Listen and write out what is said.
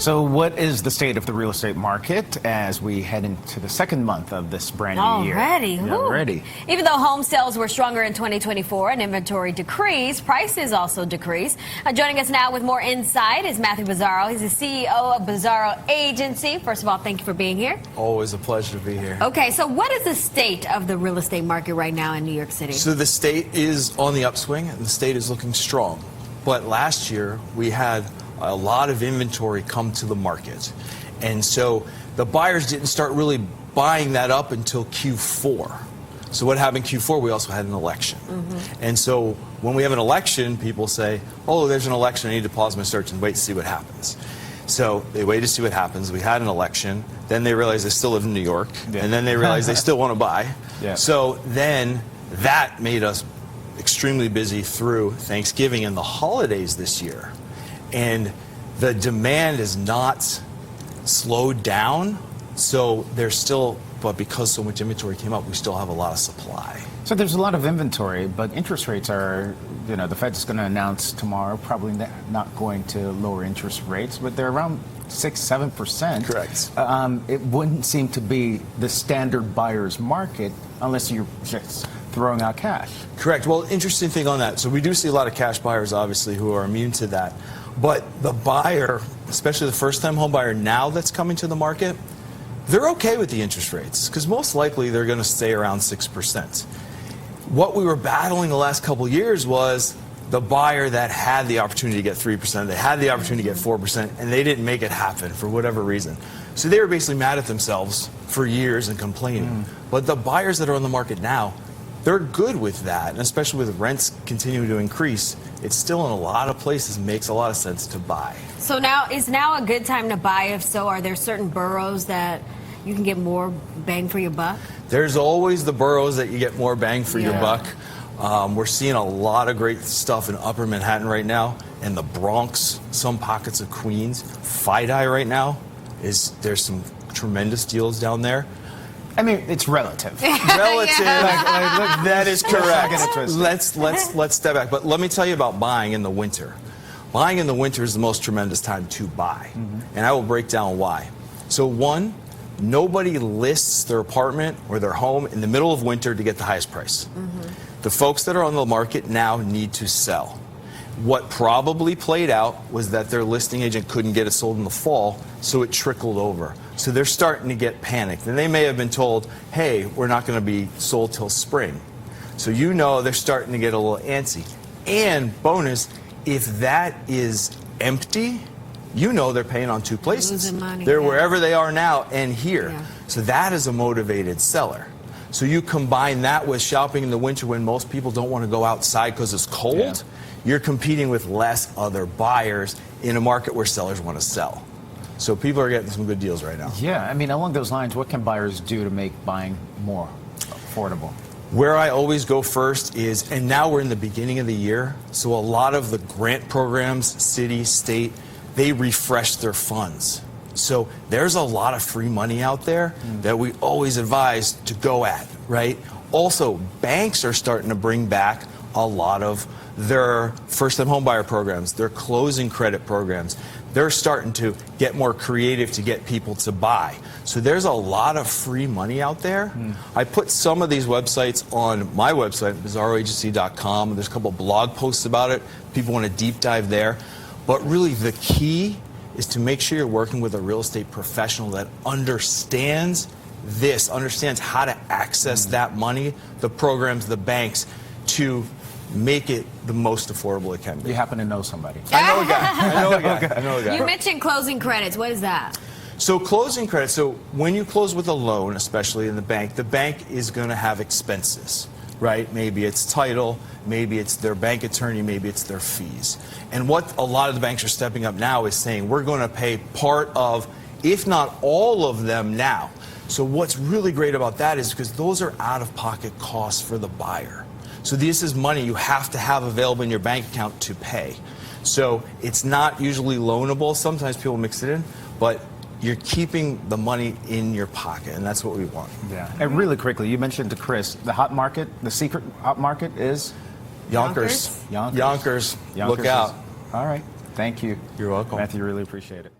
So what is the state of the real estate market as we head into the second month of this brand new year? Already. Even though home sales were stronger in 2024 and inventory decreased, prices also decreased. Joining us now with more insight is Matthew Bizzarro. He's the CEO of Bizzarro Agency. First of all, thank you for being here. Always a pleasure to be here. Okay, so what is the state of the real estate market right now in New York City? So the state is on the upswing and the state is looking strong. But last year we had a lot of inventory come to the market. And so the buyers didn't start really buying that up until Q4. So what happened in Q4, we also had an election. And so when we have an election, people say, oh, there's an election, I need to pause my search and wait to see what happens. So they wait to see what happens. We had an election. Then they realized they still live in New York. And then they realized they still want to buy. So then that made us extremely busy through Thanksgiving and the holidays this year. And the demand is not slowed down, so there's still, but because so much inventory came up, we still have a lot of supply. So there's a lot of inventory, but interest rates are, the Fed's going to announce tomorrow, probably not going to lower interest rates, but they're around 6-7%. Correct. It wouldn't seem to be the standard buyer's market unless you're just throwing out cash. Correct. Well, interesting thing on that. So we do see a lot of cash buyers, obviously, who are immune to that. But the buyer, especially the first-time home buyer now that's coming to the market, they're okay with the interest rates because most likely they're going to stay around 6%. What we were battling the last couple of years was the buyer that had the opportunity to get 3%, they had the opportunity to get 4%, and they didn't make it happen for whatever reason. So they were basically mad at themselves for years and complaining. But the buyers that are on the market now, they're good with that, and especially with rents continuing to increase, it's still in a lot of places makes a lot of sense to buy. So is now a good time to buy? If so, are there certain boroughs that you can get more bang for your buck? There's always the boroughs that you get more bang for your buck. We're seeing a lot of great stuff in Upper Manhattan right now, and the Bronx, some pockets of Queens. FIDI right now, there's some tremendous deals down there. I mean, it's relative. Relative. That is correct. Let's step back. But let me tell you about buying in the winter. Buying in the winter is the most tremendous time to buy. And I will break down why. So one, nobody lists their apartment or their home in the middle of winter to get the highest price. The folks that are on the market now need to sell. What probably played out was that their listing agent couldn't get it sold in the fall, so it trickled over. So they're starting to get panicked. And they may have been told, hey, we're not going to be sold till spring. So they're starting to get a little antsy. And bonus, if that is empty, they're paying on two places. Losing money, they're wherever they are now and here. So that is a motivated seller. So you combine that with shopping in the winter when most people don't want to go outside because it's cold. You're competing with less other buyers in a market where sellers want to sell. So people are getting some good deals right now. Yeah, I mean, along those lines, what can buyers do to make buying more affordable? Where I always go first is, and now we're in the beginning of the year, so a lot of the grant programs, city, state, they refresh their funds. So there's a lot of free money out there that we always advise to go at, right? Also, banks are starting to bring back a lot of their first-time home buyer programs, their closing credit programs. They're starting to get more creative to get people to buy. So there's a lot of free money out there. I put some of these websites on my website, bizzarroagency.com. There's a couple blog posts about it. People want to deep dive there. But really the key is to make sure you're working with a real estate professional that understands how to access that money, the programs, the banks, to make it the most affordable it can be. You happen to know somebody. I know a guy. You mentioned closing credits. What is that? So closing credits, so when you close with a loan, especially in the bank is going to have expenses, right? Maybe it's title, maybe it's their bank attorney, maybe it's their fees. And what a lot of the banks are stepping up now is saying we're going to pay part of, if not all of them now. So what's really great about that is because those are out-of-pocket costs for the buyer. So this is money you have to have available in your bank account to pay. So it's not usually loanable. Sometimes people mix it in, but you're keeping the money in your pocket, and that's what we want. Yeah. And really quickly, you mentioned to Chris, the hot market, the secret hot market is? Yonkers. Look out. All right. Thank you. You're welcome. Matthew, really appreciate it.